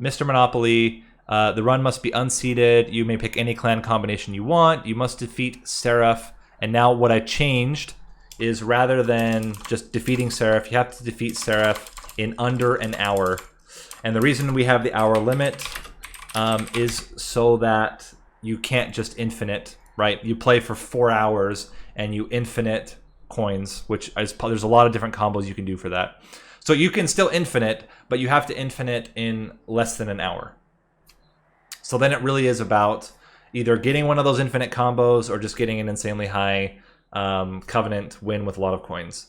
Mr. Monopoly. The run must be unseeded. You may pick any clan combination you want. You must defeat Seraph. And now what I changed is rather than just defeating Seraph, you have to defeat Seraph in under an hour. And the reason we have the hour limit is so that you can't just infinite, right? You play for 4 hours and you infinite coins, which is, there's a lot of different combos you can do for that. So you can still infinite, but you have to infinite in less than an hour. So then it really is about either getting one of those infinite combos or just getting an insanely high Covenant win with a lot of coins.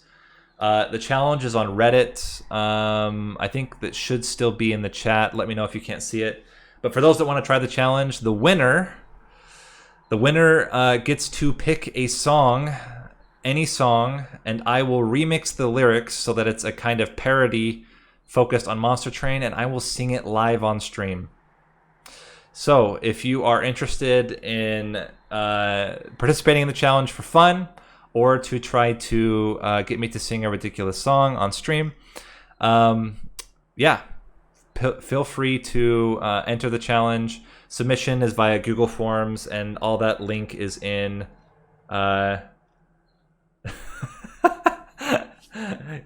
The challenge is on Reddit. I think that should still be in the chat. Let me know if you can't see it. But for those that want to try the challenge, the winner gets to pick a song, any song, and I will remix the lyrics so that it's a kind of parody focused on Monster Train, and I will sing it live on stream. So if you are interested in participating in the challenge for fun or to try to get me to sing a ridiculous song on stream, yeah, feel free to enter the challenge. Submission is via Google Forms, and all that link is in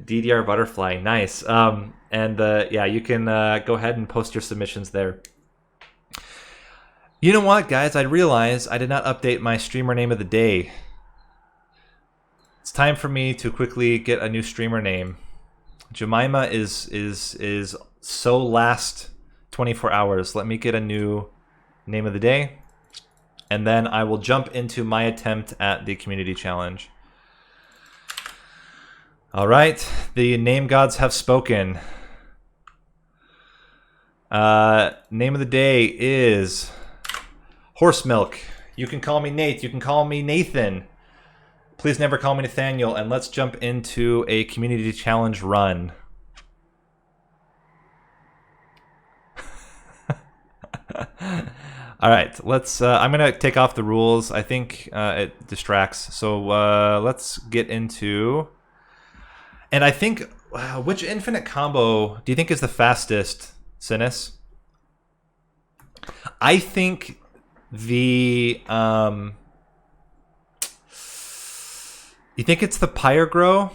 DDR Butterfly. Nice. Yeah, you can go ahead and post your submissions there. You know what, guys? I realized I did not update my streamer name of the day. It's time for me to quickly get a new streamer name. Jemima is so last 24 hours. Let me get a new name of the day, and then I will jump into my attempt at the community challenge. All right, the name gods have spoken. Name of the day is Horse Milk. You can call me Nate. You can call me Nathan. Please never call me Nathaniel. And let's jump into a community challenge run. All right, let's. I'm gonna take off the rules. I think it distracts. So let's get into. And I think which infinite combo do you think is the fastest, Sinus? I think the you think it's the Pyregrow?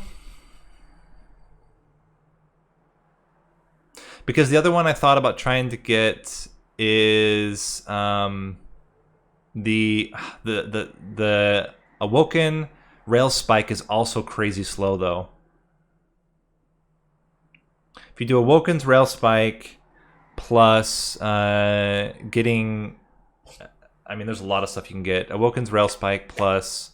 Because the other one I thought about trying to get is the Awoken Rail Spike is also crazy slow though. If you do Awoken's Rail Spike plus getting, I mean, there's a lot of stuff you can get. Awoken's Rail Spike plus.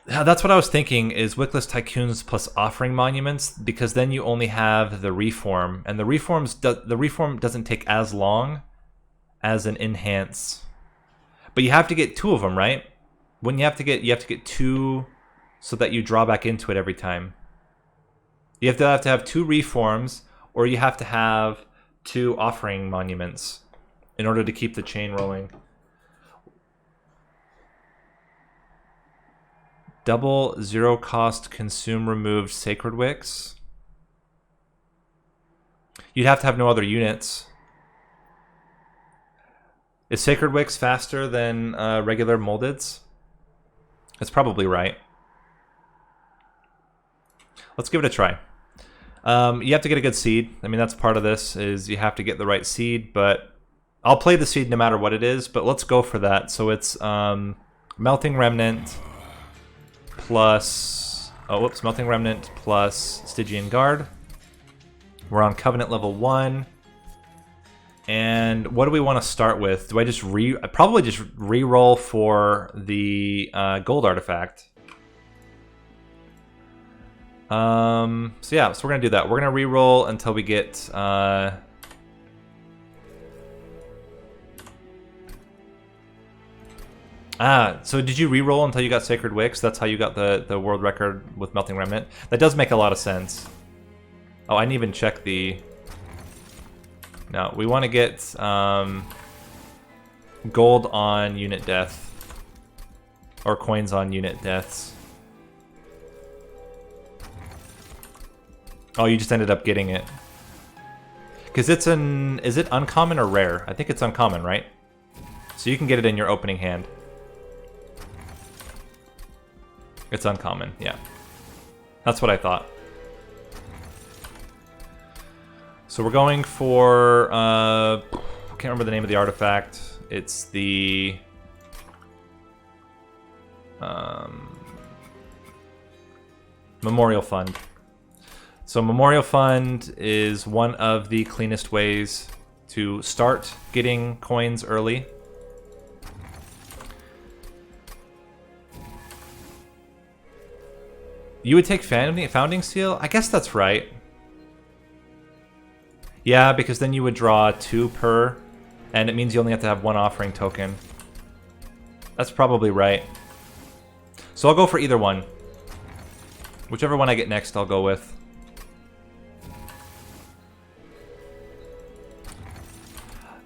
That's what I was thinking is Wickless Tycoons plus Offering Monuments, because then you only have the Reform, and the Reform doesn't take as long as an Enhance. But you have to get 2 of them, right? When you have to get 2 so that you draw back into it every time. You have to have 2 Reforms, or you have to have 2 Offering Monuments in order to keep the chain rolling. Double 0 cost consume removed Sacred Wicks. You'd have to have no other units. Is Sacred Wicks faster than regular Moldeds? That's probably right. Let's give it a try. You have to get a good seed. I mean, that's part of this, is you have to get the right seed, but I'll play the seed no matter what it is, but let's go for that. So it's Melting Remnant plus... Oh, whoops. Melting Remnant plus Stygian Guard. We're on Covenant level 1. And what do we want to start with? Do I just probably just re-roll for the gold artifact. So yeah, so we're gonna do that. We're gonna re-roll until we get so did you re-roll until you got Sacred Wicks? That's how you got the world record with Melting Remnant? That does make a lot of sense. Oh, I didn't even check the... No, we want to get gold on unit death. Or coins on unit deaths. Oh, you just ended up getting it. Because it's an... Is it uncommon or rare? I think it's uncommon, right? So you can get it in your opening hand. It's uncommon, yeah. That's what I thought. So we're going for... I can't remember the name of the artifact. It's the... Memorial Fund. So Memorial Fund is one of the cleanest ways to start getting coins early. You would take Founding Seal? I guess that's right. Yeah, because then you would draw 2 per, and it means you only have to have 1 offering token. That's probably right. So I'll go for either one. Whichever one I get next, I'll go with.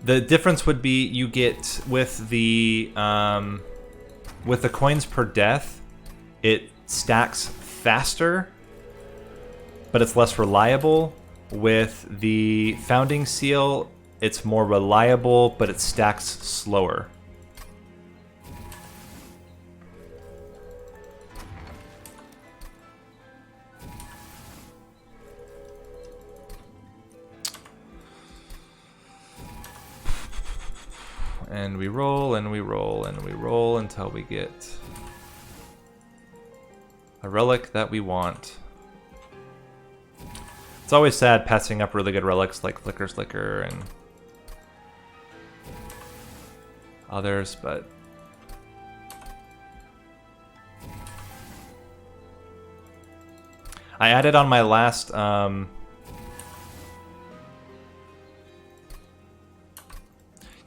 The difference would be you get with the coins per death, it stacks faster, but it's less reliable. With the Founding Seal, it's more reliable, but it stacks slower. And we roll, and we roll, and we roll until we get a relic that we want. It's always sad passing up really good relics like Flicker's Liquor and others, but I added on my last yeah,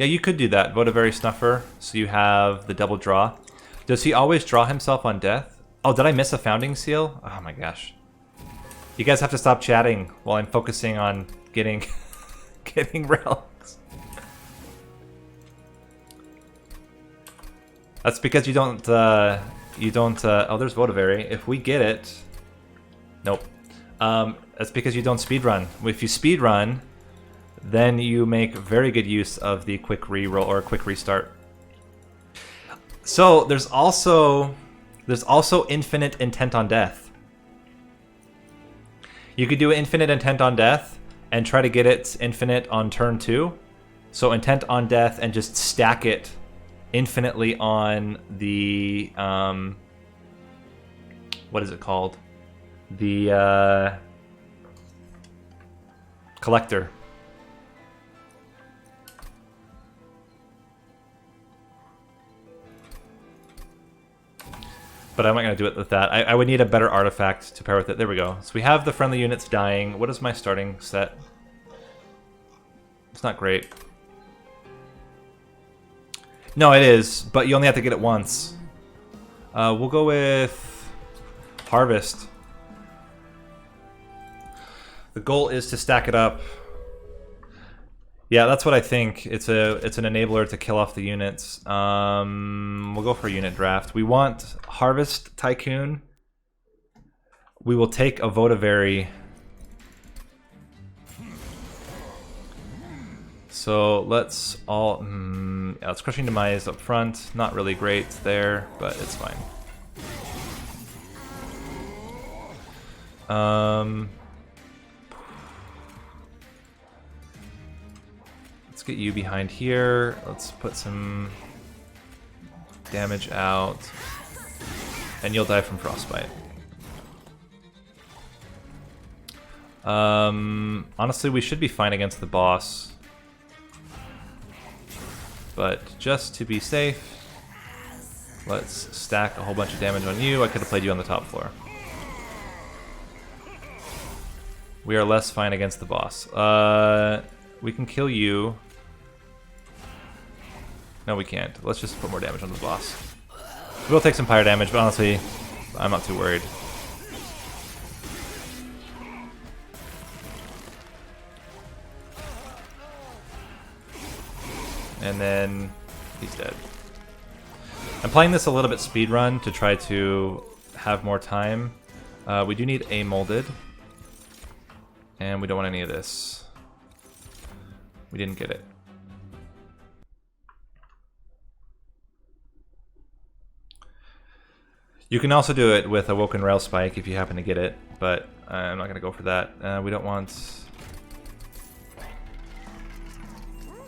you could do that. Votivary Snuffer, so you have the double draw. Does he always draw himself on death? Oh, did I miss a Founding Seal? Oh my gosh. You guys have to stop chatting while I'm focusing on getting getting relics. That's because you don't oh, there's Votivary. If we get it, nope. That's because you don't speedrun. If you speedrun, then you make very good use of the quick reroll or quick restart. So there's also infinite intent on death. You could do infinite intent on death and try to get it infinite on turn 2. So intent on death and just stack it infinitely on the what is it called? The collector. But I'm not going to do it with that. I would need a better artifact to pair with it. There we go. So we have the friendly units dying. What is my starting set? It's not great. No, it is, but you only have to get it once. We'll go with Harvest. The goal is to stack it up. Yeah, that's what I think. It's an enabler to kill off the units. We'll go for a unit draft. We want Harvest Tycoon. We will take a Votivary. So let's all... yeah, let's Crushing Demise up front. Not really great there, but it's fine. Let's get you behind here. Let's put some damage out. And you'll die from Frostbite. Honestly, we should be fine against the boss. But just to be safe, let's stack a whole bunch of damage on you. I could have played you on the top floor. We are less fine against the boss. We can kill you. No, we can't. Let's just put more damage on the boss. We'll take some pyre damage, but honestly, I'm not too worried. And then he's dead. I'm playing this a little bit speedrun to try to have more time. We do need a molded. And we don't want any of this. we didn't get it. You can also do it with a Woken Rail Spike if you happen to get it, but I'm not going to go for that. We don't want...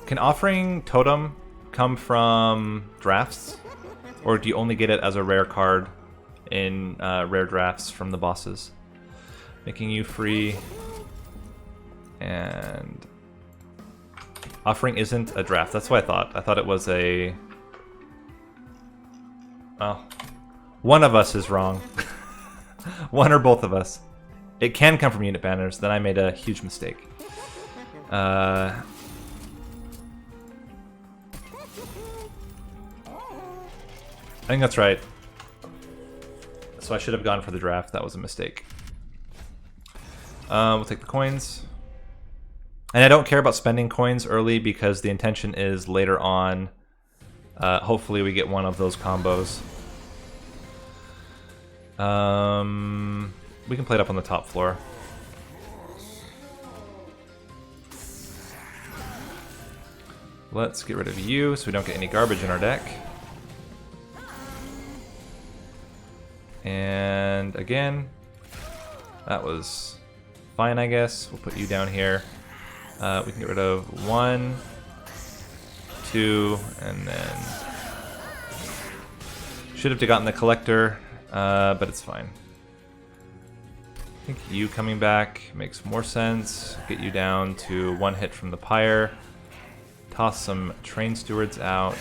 Can Offering Totem come from drafts? Or do you only get it as a rare card in rare drafts from the bosses? Making you free. And... Offering isn't a draft. That's what I thought. I thought it was a... Well... One of us is wrong. One or both of us. It can come from unit banners. Then I made a huge mistake. I think that's right. So I should have gone for the draft. That was a mistake. We'll take the coins. And I don't care about spending coins early because the intention is later on. Hopefully we get one of those combos. We can play it up on the top floor. Let's get rid of you so we don't get any garbage in our deck. And again, that was fine, I guess. We'll put you down here. We can get rid of 1, 2, and then... Should have gotten the collector. But it's fine. I think you coming back makes more sense. Get you down to 1 hit from the pyre. Toss some train stewards out.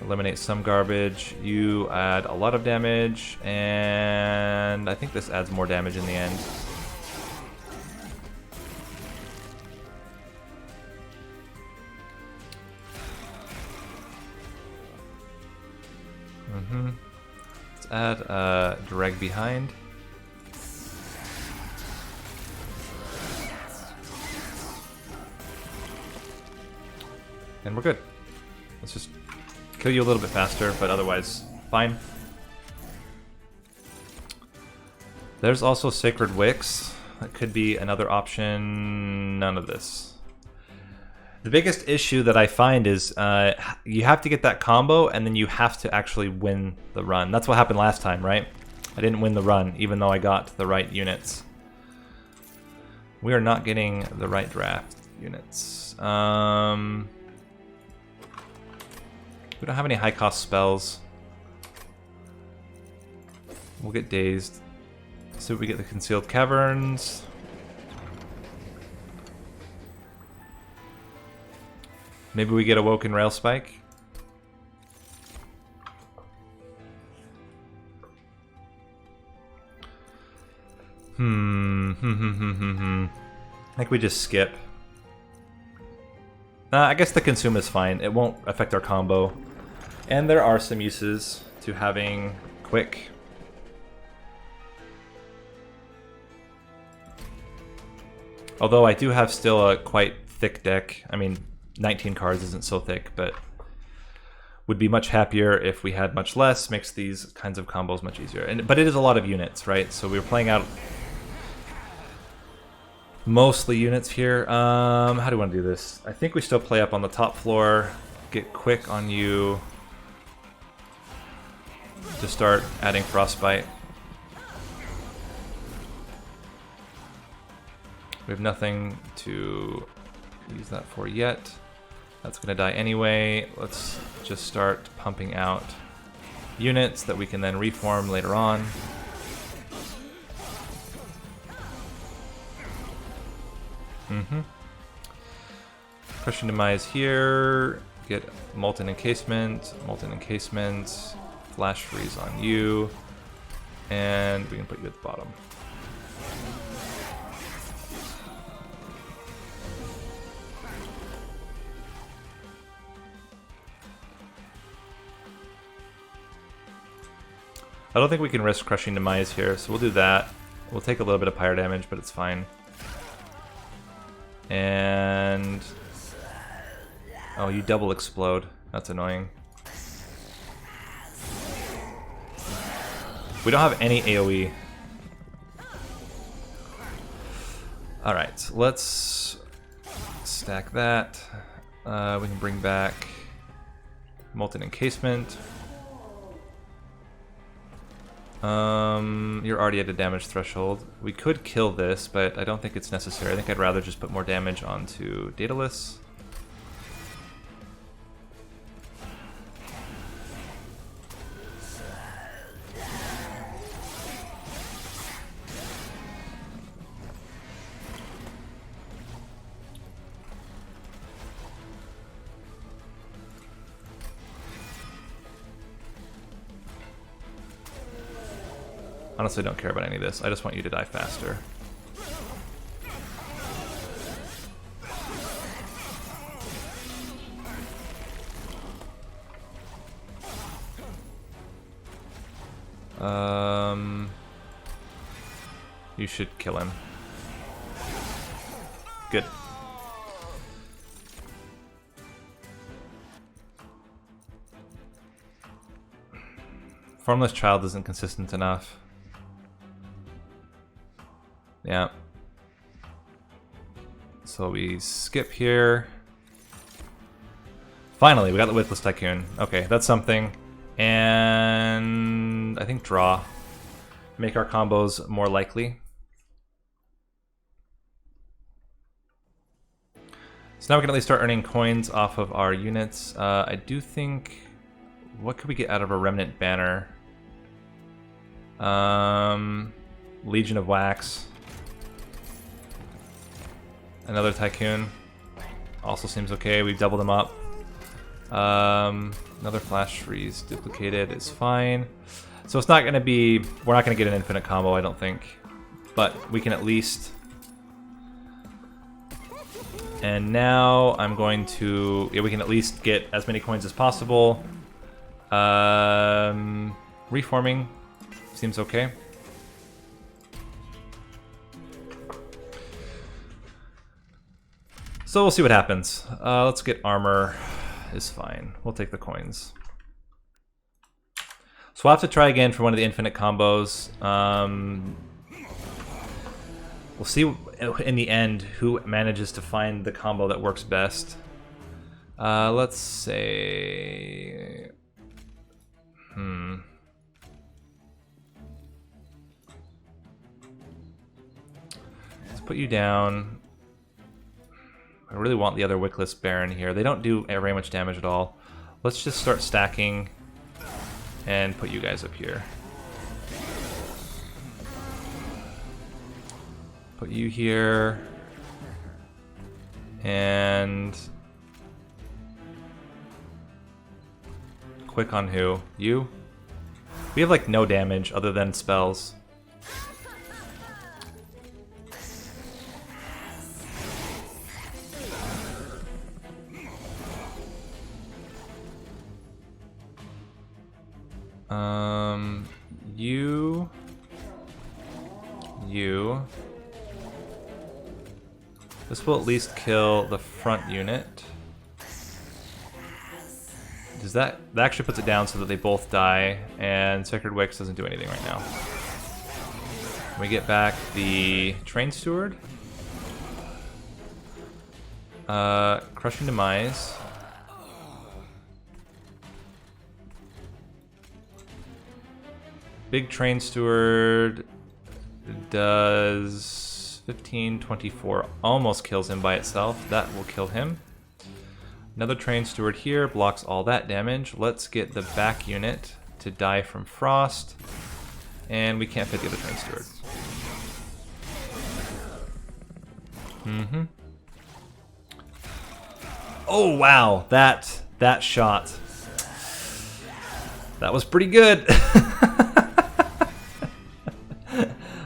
Eliminate some garbage. You add a lot of damage, and I think this adds more damage in the end. Let's add drag behind. And we're good. Let's just kill you a little bit faster, but otherwise fine. There's also Sacred Wicks. That could be another option. None of this. The biggest issue that I find is you have to get that combo and then you have to actually win the run. That's what happened last time, right? I didn't win the run even though I got the right units. We are not getting the right draft units. We don't have any high cost spells. We'll get dazed. So we get the Concealed Caverns. Maybe we get a Woken Rail Spike. I think we just skip. I guess the consume is fine. It won't affect our combo. And there are some uses to having quick. Although I do have still a quite thick deck. I mean, 19 cards isn't so thick, but would be much happier if we had much less. Makes these kinds of combos much easier. But it is a lot of units, right? So we were playing out mostly units here. How do we want to do this? I think we still play up on the top floor. Get quick on you to start adding Frostbite. We have nothing to use that for yet. That's going to die anyway. Let's just start pumping out units that we can then reform later on. Crushing Demise here. Get Molten Encasement, Flash Freeze on you, and we can put you at the bottom. I don't think we can risk Crushing Demise here, so we'll do that. We'll take a little bit of pyre damage, but it's fine. And... oh, you double explode. That's annoying. We don't have any AoE. Alright, let's stack that. We can bring back Molten Encasement. You're already at a damage threshold. We could kill this, but I don't think it's necessary. I think I'd rather just put more damage onto Daedalus. Honestly, I don't care about any of this. I just want you to die faster. You should kill him. Good. Formless Child isn't consistent enough. Yeah. So we skip here. Finally, we got the Wickless Tycoon. Okay, that's something. And I think draw. Make our combos more likely. So now we can at least start earning coins off of our units. I do think... What could we get out of a Remnant Banner? Legion of Wax. Another Tycoon. Also seems okay. We've doubled them up. Another Flash Freeze duplicated is fine. So it's not going to be... We're not going to get an infinite combo, I don't think. But we can at least... And now I'm going to... Yeah, we can at least get as many coins as possible. Reforming seems okay. So we'll see what happens. Let's get armor. Is fine. We'll take the coins. So we'll have to try again for one of the infinite combos. We'll see in the end who manages to find the combo that works best. Let's say... Let's put you down. I really want the other Wickless Baron here. They don't do very much damage at all. Let's just start stacking and put you guys up here. Put you here. And... Quick on who? You? We have like no damage other than spells. You. This will at least kill the front unit. Does that actually puts it down so that they both die, and Sacred Wicks doesn't do anything right now. We get back the Train Steward. Crushing Demise. Big Train Steward does 15, 24, almost kills him by itself. That will kill him. Another Train Steward here blocks all that damage. Let's get the back unit to die from Frost. And we can't fit the other Train Steward. Oh wow, that shot. That was pretty good.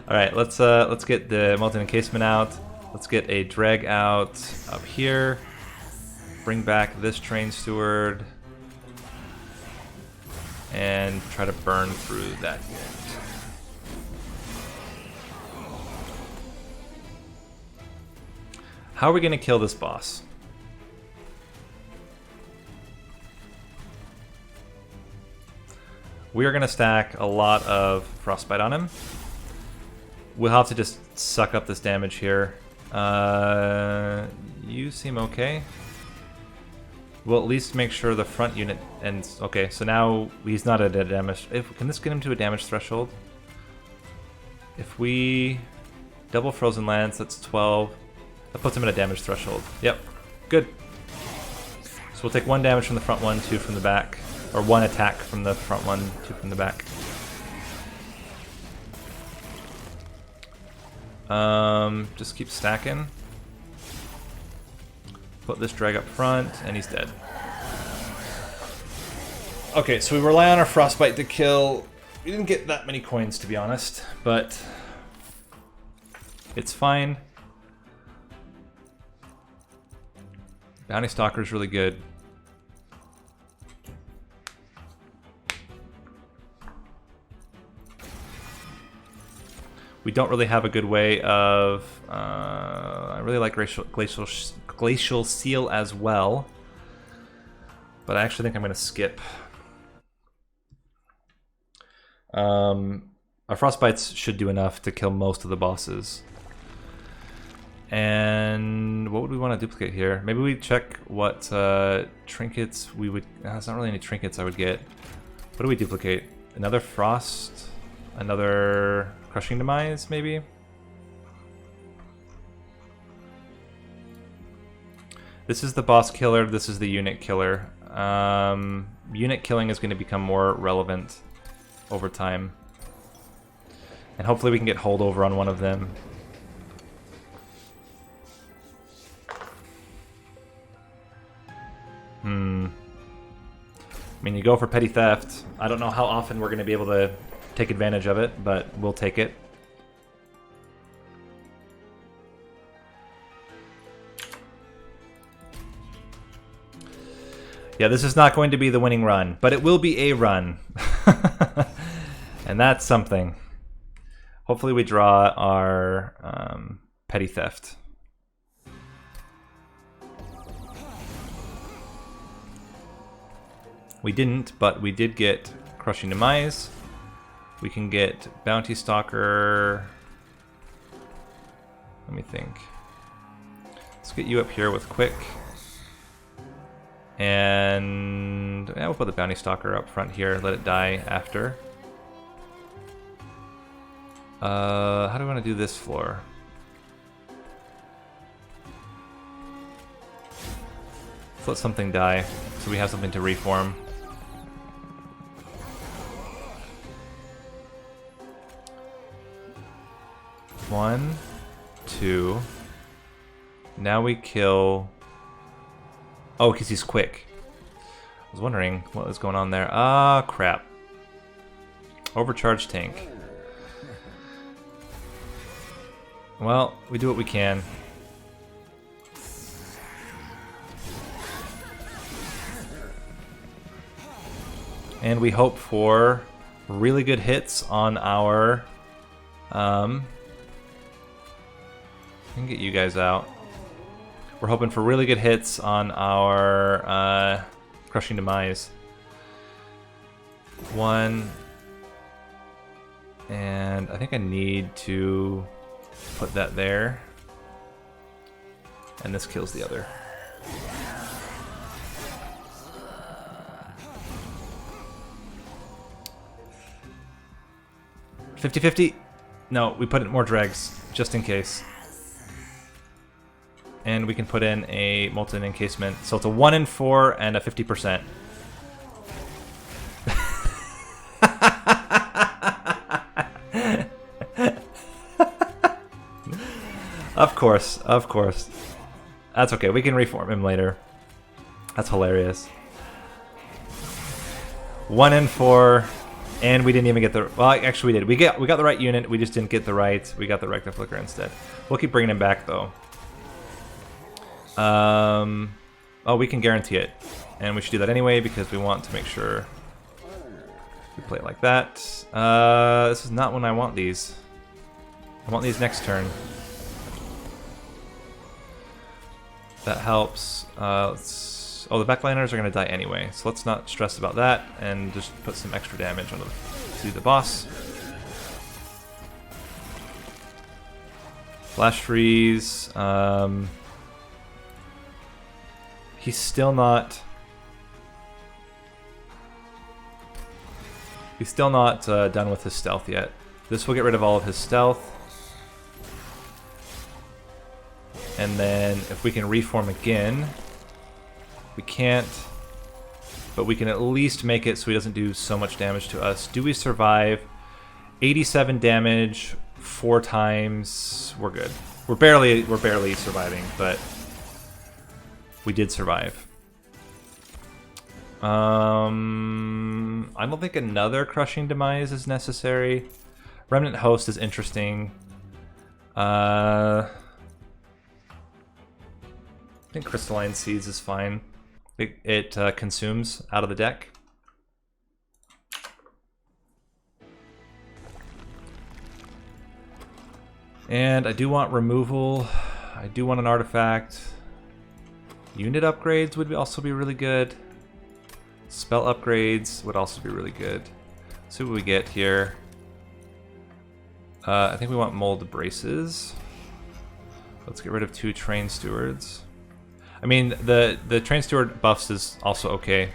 All right, let's get the Molten Encasement out. Let's get a drag out up here. Bring back this Train Steward. And try to burn through that unit. How are we going to kill this boss? We are going to stack a lot of Frostbite on him. We'll have to just suck up this damage here. You seem okay. We'll at least make sure the front unit ends. Okay, so now he's not at a damage. Can this get him to a damage threshold? If we double Frozen Lance, that's 12. That puts him at a damage threshold. Yep, good. So we'll take 1 damage from the front one, 2 from the back. Or 1 attack from the front one, 2 from the back. Just keep stacking. Put this drag up front, and he's dead. Okay, so we rely on our Frostbite to kill. We didn't get that many coins, to be honest, but it's fine. Bounty Stalker's really good. We don't really have a good way of... I really like Glacial Seal as well. But I actually think I'm going to skip. Our Frostbites should do enough to kill most of the bosses. And what would we want to duplicate here? Maybe we check what trinkets we would... There's not really any trinkets I would get. What do we duplicate? Another Frost? Another... Crushing Demise, maybe? This is the boss killer, this is the unit killer. Unit killing is going to become more relevant over time. And hopefully we can get holdover on one of them. I mean, you go for petty theft. I don't know how often we're going to be able to take advantage of it, but we'll take it. Yeah, this is not going to be the winning run, but it will be a run. And that's something. Hopefully we draw our petty theft. We didn't, but we did get Crushing Demise. We can get Bounty Stalker. Let me think. Let's get you up here with Quick. And yeah, we'll put the Bounty Stalker up front here. Let it die after. How do I want to do this floor? Let's let something die so we have something to reform. One, two. Now we kill... Oh, because he's quick. I was wondering what was going on there. Ah, crap. Overcharged tank. Well, we do what we can. And we hope for really good hits on our... I can get you guys out. We're hoping for really good hits on our Crushing Demise. One. And I think I need to put that there. And this kills the other. $50-50? No, we put in more dregs, just in case. And we can put in a molten encasement. So it's a 1 in 4 and a 50%. Of course, of course. That's okay, we can reform him later. That's hilarious. 1 in 4, and we didn't even get the... Well, actually we did. We got the right unit, we just didn't get the right... We got the Recta Flicker instead. We'll keep bringing him back, though. Oh, we can guarantee it. And we should do that anyway, because we want to make sure we play it like that. This is not when I want these. I want these next turn. That helps. Oh, the backliners are going to die anyway, so let's not stress about that, and just put some extra damage to the boss. Flash freeze. He's still not. He's still not done with his stealth yet. This will get rid of all of his stealth. And then if we can reform again, we can't, but we can at least make it so he doesn't do so much damage to us. Do we survive? 87 damage 4 times. We're good. We're barely surviving, but we did survive. I don't think another crushing demise is necessary. Remnant host is interesting. I think crystalline seeds is fine. It consumes out of the deck. And I do want removal. I do want an artifact. Unit upgrades would also be really good. Spell upgrades would also be really good. Let's see what we get here. I think we want mold braces. Let's get rid of 2 train stewards. I mean, the train steward buffs is also okay,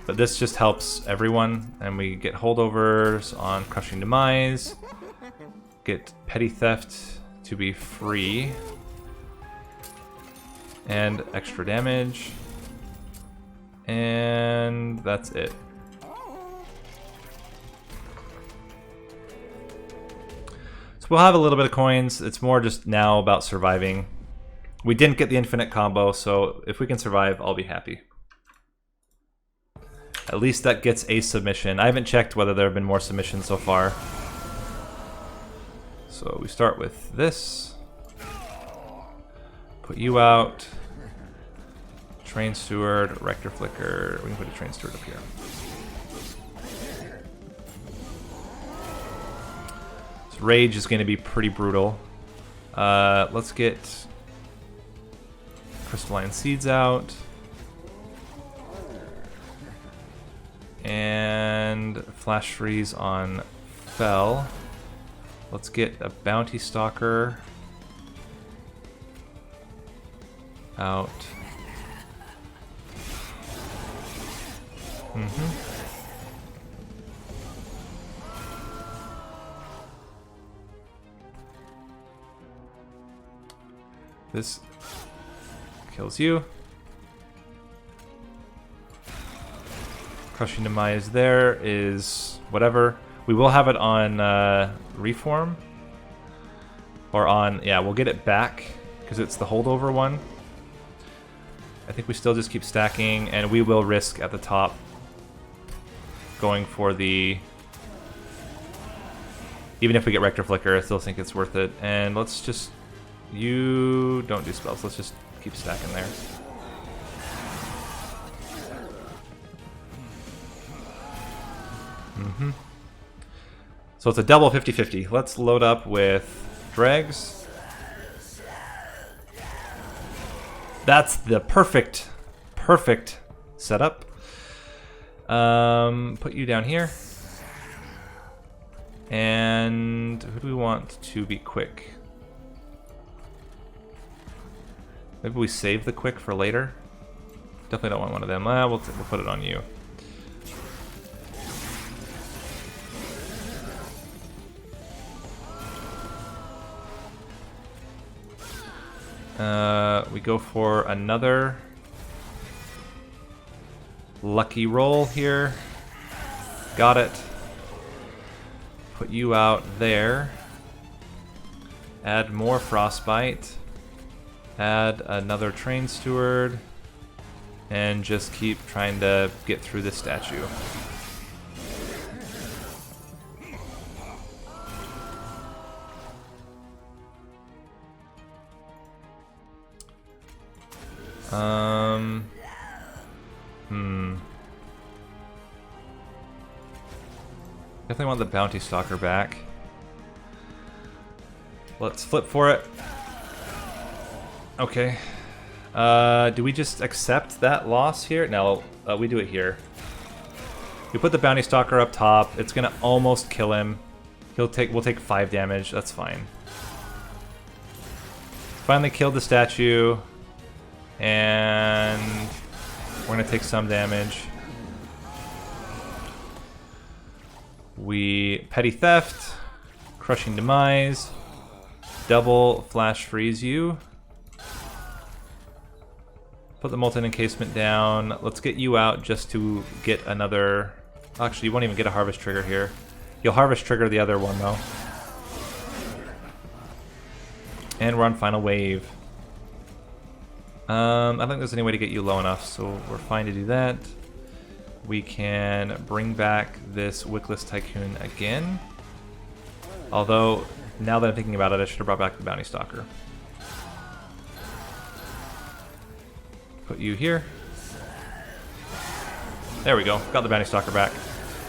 but this just helps everyone, and we get holdovers on crushing demise. Get petty theft to be free. And extra damage. And that's it. So we'll have a little bit of coins. It's more just now about surviving. We didn't get the infinite combo, so if we can survive, I'll be happy. At least that gets a submission. I haven't checked whether there have been more submissions so far. So we start with this. Put you out. Train steward, rector flicker. We can put a train steward up here. So rage is going to be pretty brutal. Let's get crystalline seeds out. And flash freeze on Fel. Let's get a bounty stalker out. This kills you. Crushing demise there is whatever. We will have it on reform. Or on, yeah, we'll get it back because it's the holdover one. I think we still just keep stacking, and we will risk at the top going for the... Even if we get Rector Flicker, I still think it's worth it. And let's just... You don't do spells. Let's just keep stacking there. So it's a double 50-50. Let's load up with dregs. That's the perfect setup. Put you down here. And who do we want to be quick? Maybe we save the quick for later. Definitely don't want one of them. We'll put it on you. We go for another lucky roll here. Got it. Put you out there. Add more frostbite. Add another train steward. And just keep trying to get through this statue. Definitely want the bounty stalker back. Let's flip for it. Okay. Do we just accept that loss here? No, we do it here. We put the bounty stalker up top. It's gonna almost kill him. We'll take 5 damage. That's fine. finally killed the statue, and we're gonna take some damage. We petty theft, crushing demise, double flash freeze you. Put the molten encasement down. Let's get you out just to get another... Actually, you won't even get a harvest trigger here. You'll harvest trigger the other one, though. And we're on final wave. I don't think there's any way to get you low enough, so we're fine to do that. We can bring back this Wickless Tycoon again. Although, now that I'm thinking about it, I should have brought back the Bounty Stalker. Put you here. There we go. Got the Bounty Stalker back.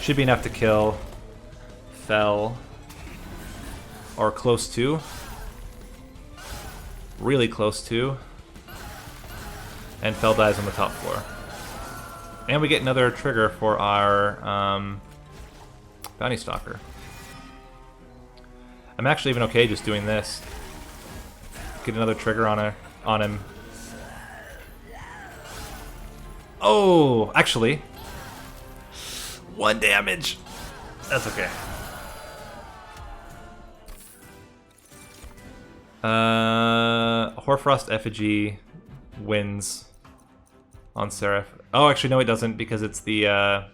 Should be enough to kill Fell. Or close to. Really close to. And Fell dies on the top floor. And we get another trigger for our Bounty Stalker. I'm actually even okay just doing this. Get another trigger on him. Oh, actually, 1 damage. That's okay. Hoarfrost Effigy wins on Seraph. Oh, actually, no, it doesn't because it's the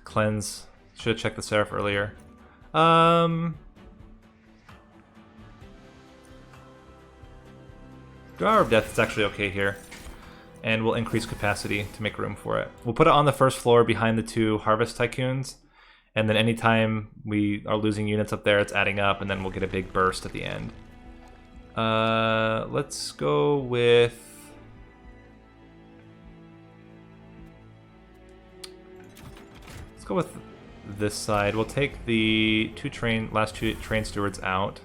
cleanse. Should have checked the Seraph earlier. Drawer of Death is actually okay here. And we'll increase capacity to make room for it. We'll put it on the first floor behind the 2 Harvest Tycoons, and then anytime we are losing units up there, it's adding up, and then we'll get a big burst at the end. Let's go with... Let's go with this side. We'll take the last two train stewards out.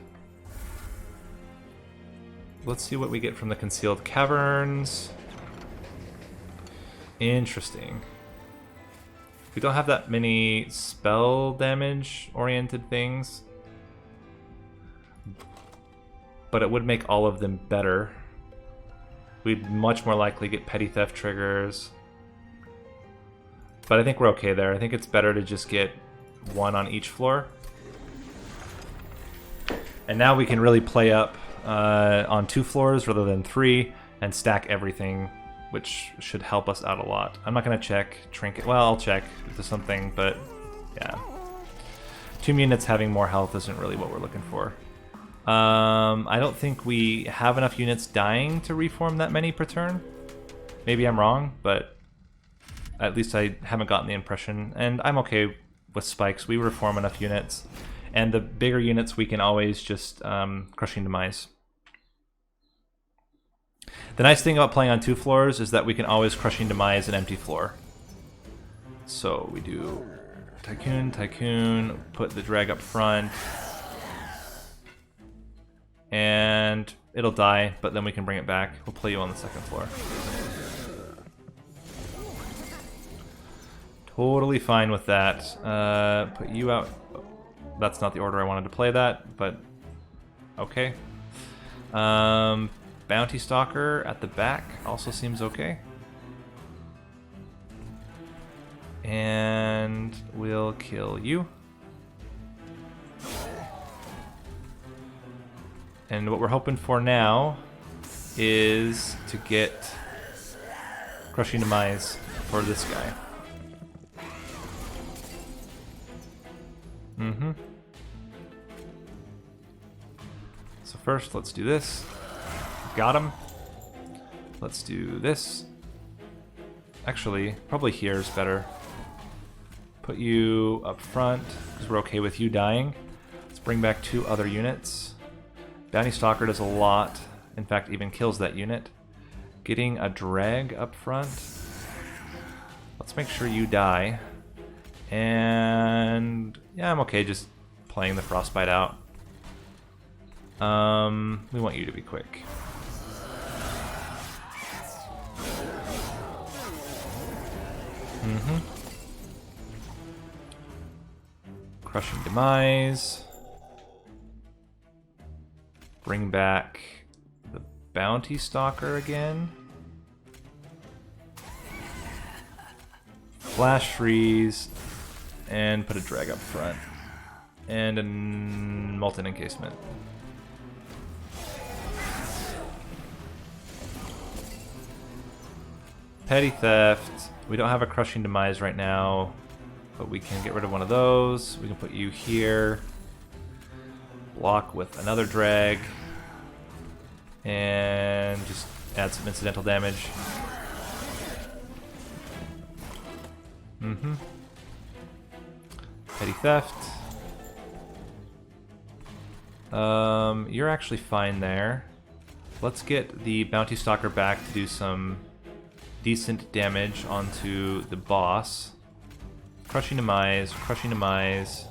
Let's see what we get from the Concealed Caverns. Interesting. We don't have that many spell damage oriented things, but it would make all of them better. We'd much more likely get petty theft triggers, but I think we're okay there. I think it's better to just get 1 on each floor. And now we can really play up on 2 floors rather than 3 and stack everything, which should help us out a lot. I'm not going to check Trinket. Well, I'll check if there's something, but yeah. 2 units having more health isn't really what we're looking for. I don't think we have enough units dying to reform that many per turn. Maybe I'm wrong, but at least I haven't gotten the impression. And I'm okay with spikes. We reform enough units. And the bigger units we can always just Crushing Demise. The nice thing about playing on 2 floors is that we can always Crushing Demise an empty floor. So we do Tycoon, Tycoon, put the drag up front, and it'll die, but then we can bring it back. We'll play you on the 2nd floor. Totally fine with that. Put you out. That's not the order I wanted to play that, but okay. Bounty Stalker at the back also seems okay. And we'll kill you. And what we're hoping for now is to get Crushing Demise for this guy. So first, let's do this. Got him. Let's do this. Actually, probably here is better. Put you up front, because we're okay with you dying. Let's bring back 2 other units. Bounty Stalker does a lot. In fact, even kills that unit. Getting a drag up front. Let's make sure you die. And yeah, I'm okay just playing the Frostbite out. We want you to be quick. Crushing Demise. Bring back the Bounty Stalker again. Flash Freeze, and put a drag up front. And a Molten Encasement. Petty Theft. We don't have a Crushing Demise right now, but we can get rid of one of those. We can put you here. Block with another drag. And just add some incidental damage. Petty Theft. You're actually fine there. Let's get the Bounty Stalker back to do some decent damage onto the boss. Crushing Demise, Crushing Demise.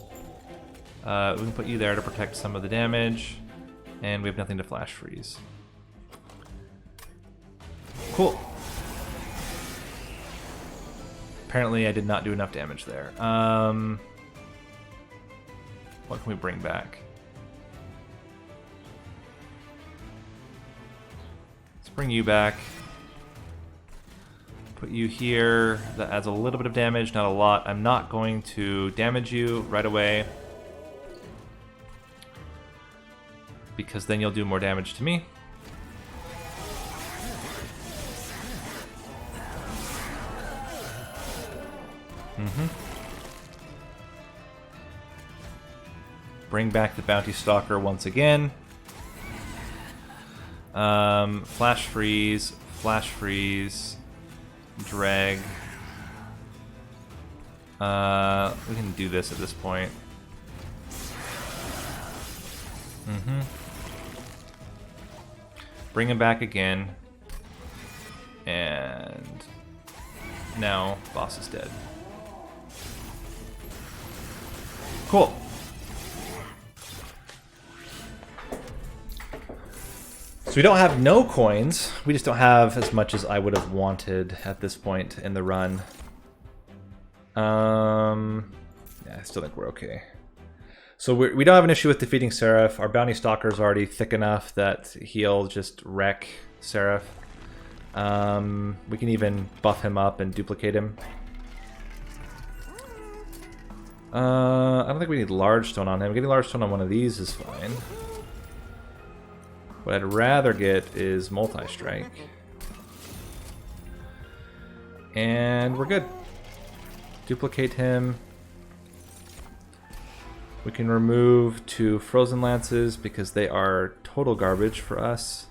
We can put you there to protect some of the damage. And we have nothing to Flash Freeze. Cool. Apparently I did not do enough damage there. What can we bring back? Let's bring you back. Put you here. That adds a little bit of damage, not a lot. I'm not going to damage you right away, because then you'll do more damage to me. Bring back the Bounty Stalker once again. Flash Freeze, Flash Freeze, drag. We can do this at this point. Bring him back again. And now boss is dead. Cool. So we don't have no coins. We just don't have as much as I would have wanted at this point in the run. Yeah, I still think we're okay. So we don't have an issue with defeating Seraph. Our Bounty Stalker is already thick enough that he'll just wreck Seraph. We can even buff him up and duplicate him. I don't think we need Large Stone on him. Getting Large Stone on one of these is fine. What I'd rather get is Multi-Strike. And we're good. Duplicate him. We can remove 2 Frozen Lances because they are total garbage for us.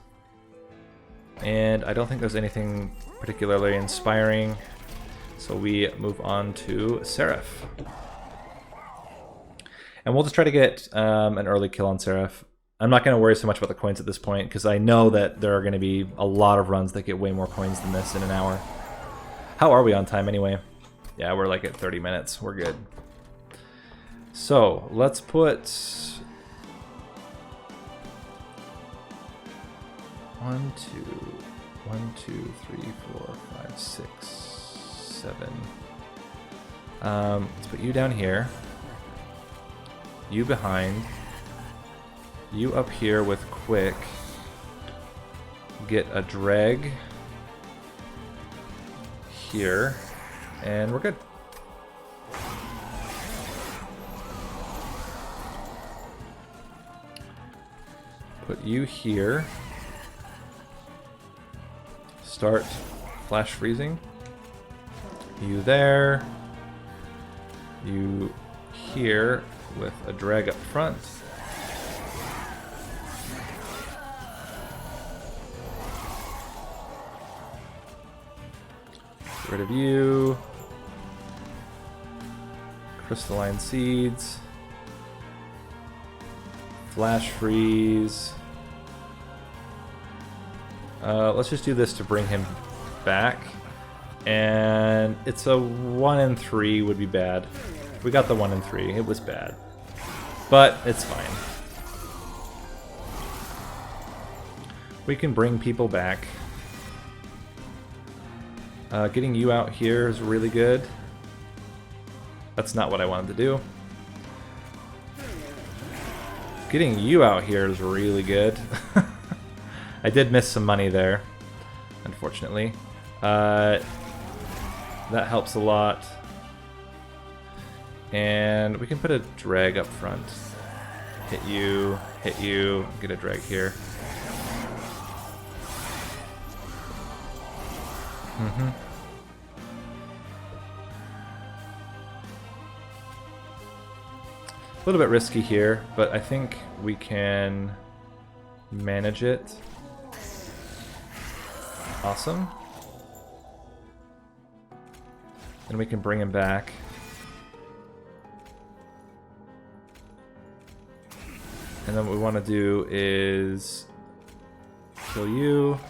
And I don't think there's anything particularly inspiring. So we move on to Seraph. And we'll just try to get an early kill on Seraph. I'm not going to worry so much about the coins at this point, because I know that there are going to be a lot of runs that get way more coins than this in an hour. How are we on time anyway? Yeah, we're like at 30 minutes. We're good. So, let's put 1, 2, 3, 4, 5, 6, 7. Let's put you down here. You behind. You up here with Quick. Get a drag here. And we're good. Put you here. Start Flash Freezing. You there. You here with a drag up front. Get rid of you. Crystalline Seeds. Flash Freeze. Let's just do this to bring him back. And it's a 1 in 3 would be bad. We got the 1 in 3. It was bad. But it's fine. We can bring people back. Getting you out here is really good. That's not what I wanted to do. Getting you out here is really good. I did miss some money there, unfortunately. That helps a lot. And we can put a drag up front. Hit you, get a drag here. A little bit risky here, but I think we can manage it. Awesome. Then we can bring him back. And then what we want to do is kill you,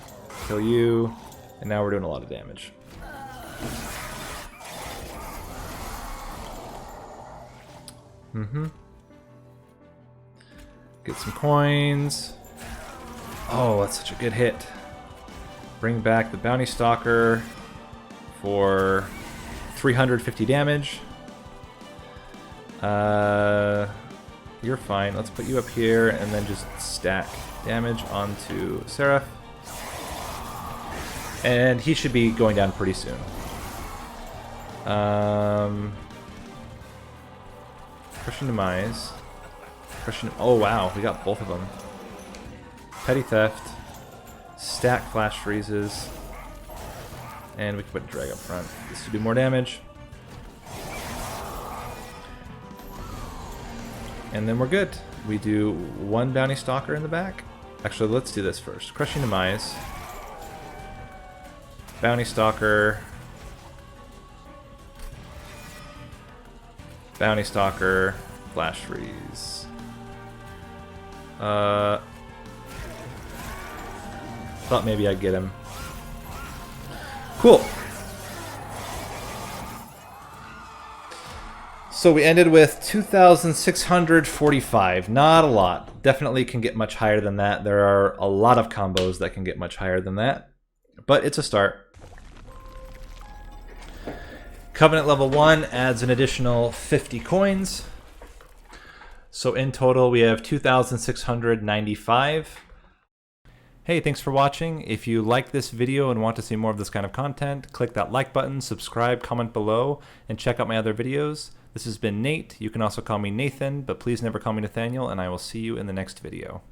and now we're doing a lot of damage. Get some coins. Oh, that's such a good hit. Bring back the Bounty Stalker for 350 damage. You're fine. Let's put you up here and then just stack damage onto Seraph. And he should be going down pretty soon. Crushing Demise. Oh wow, we got both of them. Petty Theft. Stack Flash Freezes. And we can put a drag up front. This to do more damage. And then we're good. We do one Bounty Stalker in the back. Actually, let's do this first. Crushing Demise. Bounty Stalker. Bounty Stalker. Flash Freeze. Thought maybe I'd get him. Cool. So we ended with 2,645. Not a lot. Definitely can get much higher than that. There are a lot of combos that can get much higher than that. But it's a start. Covenant level 1 adds an additional 50 coins. So in total we have 2,695. Hey, thanks for watching. If you like this video and want to see more of this kind of content, click that like button, subscribe, comment below, and check out my other videos. This has been Nate. You can also call me Nathan, but please never call me Nathaniel, and I will see you in the next video.